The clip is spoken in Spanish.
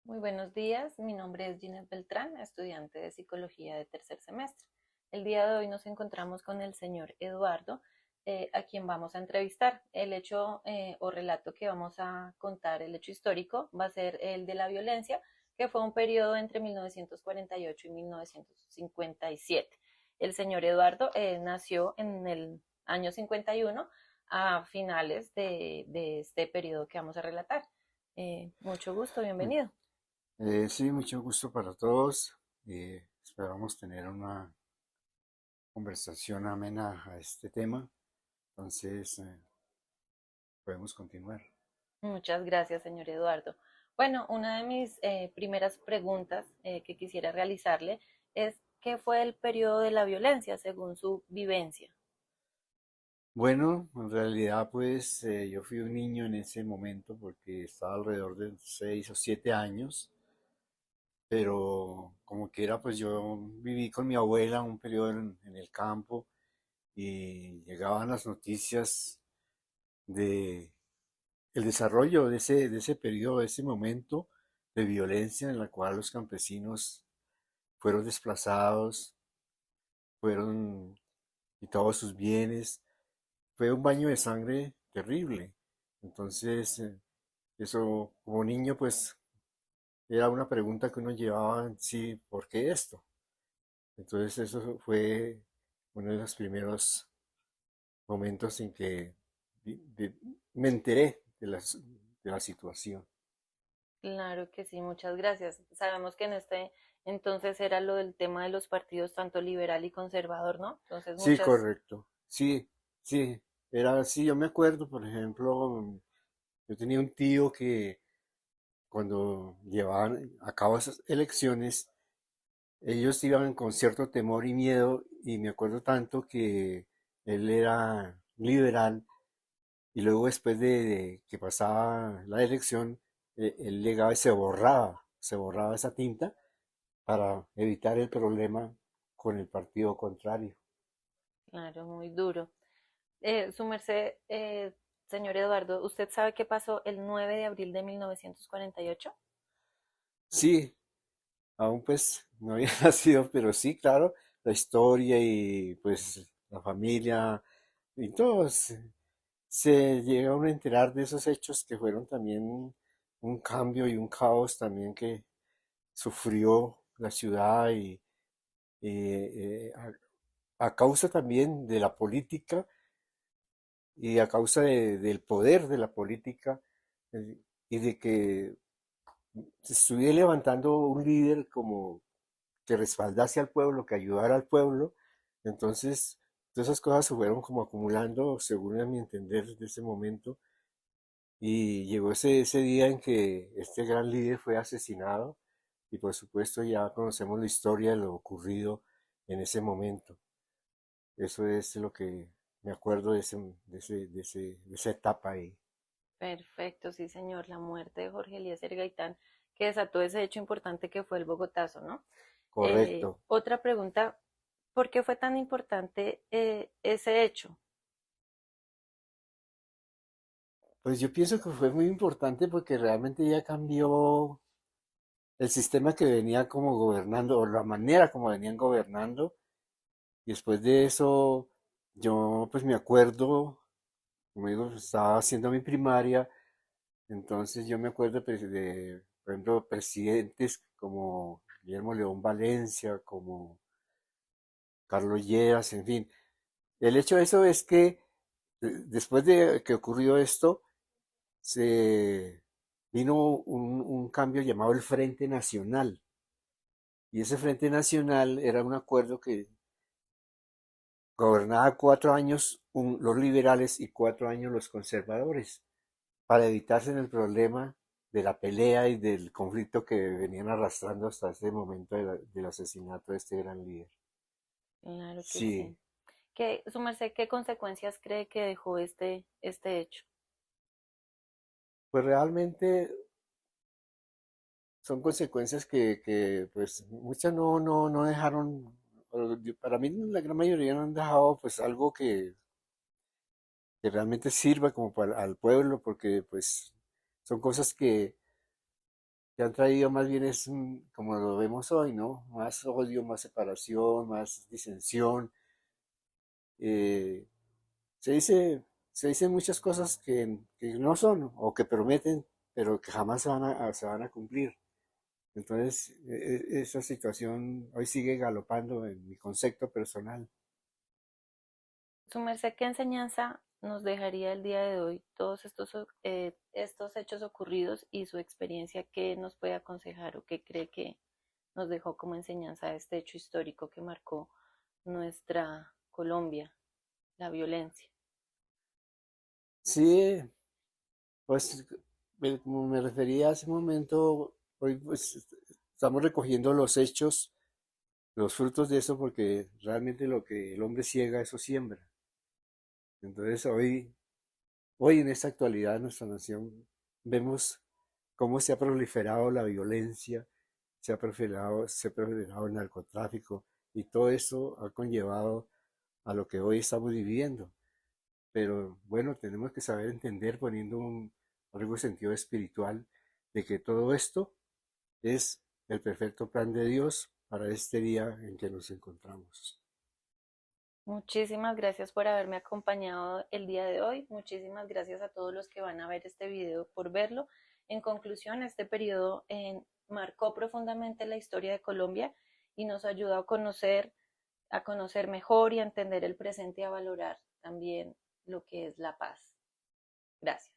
Muy buenos días, mi nombre es Ginette Beltrán, estudiante de psicología de tercer semestre. El día de hoy nos encontramos con el señor Eduardo, a quien vamos a entrevistar. El hecho o relato que vamos a contar, el hecho histórico, va a ser el de la violencia, que fue un periodo entre 1948 y 1957. El señor Eduardo nació en el año 51 a finales de este periodo que vamos a relatar. Mucho gusto, bienvenido. Sí, mucho gusto para todos. Esperamos tener una conversación amena a este tema. Entonces, podemos continuar. Muchas gracias, señor Eduardo. Bueno, una de mis primeras preguntas que quisiera realizarle es, ¿qué fue el periodo de la violencia según su vivencia? Bueno, en realidad, pues yo fui un niño en ese momento porque estaba alrededor de 6 o 7 años, pero como quiera, pues yo viví con mi abuela un periodo en el campo y llegaban las noticias de el desarrollo de ese periodo, de ese momento de violencia en la cual los campesinos fueron desplazados, fueron quitados sus bienes, fue un baño de sangre terrible. Entonces, eso como niño, pues era una pregunta que uno llevaba en sí, ¿por qué esto? Entonces, eso fue uno de los primeros momentos en que me enteré de la situación. Claro que sí, muchas gracias. Sabemos que en este entonces era lo del tema de los partidos tanto liberal y conservador, ¿no? Entonces Sí, muchas, correcto. Sí, sí, era así. Yo me acuerdo, por ejemplo, yo tenía un tío que cuando llevaban a cabo esas elecciones, ellos iban con cierto temor y miedo, y me acuerdo tanto que él era liberal, y luego después de que pasaba la elección, él llegaba y se borraba esa tinta para evitar el problema con el partido contrario. claro, muy duro. Su merced, señor Eduardo, ¿usted sabe qué pasó el 9 de abril de 1948? Sí, aún pues no había nacido, pero sí, claro, la historia y pues la familia y todos se llegaron a enterar de esos hechos que fueron también un cambio y un caos también que sufrió la ciudad y a causa también de la política y a causa del poder de la política, y de que se estuviera levantando un líder como que respaldase al pueblo, que ayudara al pueblo. Entonces, todas esas cosas se fueron como acumulando, según a mi entender, desde ese momento. Y llegó ese día en que este gran líder fue asesinado. Y por supuesto ya conocemos la historia de lo ocurrido en ese momento. Eso es lo que me acuerdo de esa etapa ahí. Perfecto, sí, señor. La muerte de Jorge Eliezer Gaitán, que desató ese hecho importante que fue el Bogotazo, ¿no? Correcto. Otra pregunta, ¿por qué fue tan importante ese hecho? Pues yo pienso que fue muy importante porque realmente ya cambió el sistema que venía como gobernando, o la manera como venían gobernando. Y después de eso, yo pues me acuerdo, como digo, estaba haciendo mi primaria, entonces yo me acuerdo pues, por ejemplo, presidentes como Guillermo León Valencia, como Carlos Lleras, en fin. El hecho de eso es que después de que ocurrió esto, se vino un cambio llamado el Frente Nacional. Y ese Frente Nacional era un acuerdo que gobernaba 4 años los liberales y 4 años los conservadores, para evitarse el problema de la pelea y del conflicto que venían arrastrando hasta ese momento del asesinato de este gran líder. Claro que Sí, sí. Su merced, ¿qué consecuencias cree que dejó este hecho? pues realmente son consecuencias que pues muchas no dejaron, para mí la gran mayoría no han dejado pues algo que realmente sirva como para al pueblo, porque pues son cosas que que han traído más bien es, como lo vemos hoy, ¿no? Más odio, más separación, más disensión. Eh, se dice, se dicen muchas cosas que no son o que prometen, pero que jamás se van a cumplir. Entonces, esa situación hoy sigue galopando en mi concepto personal. Su merced, ¿qué enseñanza nos dejaría el día de hoy todos estos hechos ocurridos y su experiencia? ¿Qué nos puede aconsejar o qué cree que nos dejó como enseñanza este hecho histórico que marcó nuestra Colombia, la violencia? Sí, pues como me refería hace un momento, hoy pues estamos recogiendo los hechos, los frutos de eso, porque realmente lo que el hombre ciega, eso siembra. Entonces hoy en esta actualidad de nuestra nación vemos cómo se ha proliferado la violencia, se ha proliferado el narcotráfico y todo eso ha conllevado a lo que hoy estamos viviendo. Pero bueno, tenemos que saber entender poniendo algo de sentido espiritual de que todo esto es el perfecto plan de Dios para este día en que nos encontramos. Muchísimas gracias por haberme acompañado el día de hoy. Muchísimas gracias a todos los que van a ver este video por verlo. En conclusión, este periodo marcó profundamente la historia de Colombia y nos ayudó a conocer mejor y a entender el presente y a valorar también lo que es la paz. Gracias.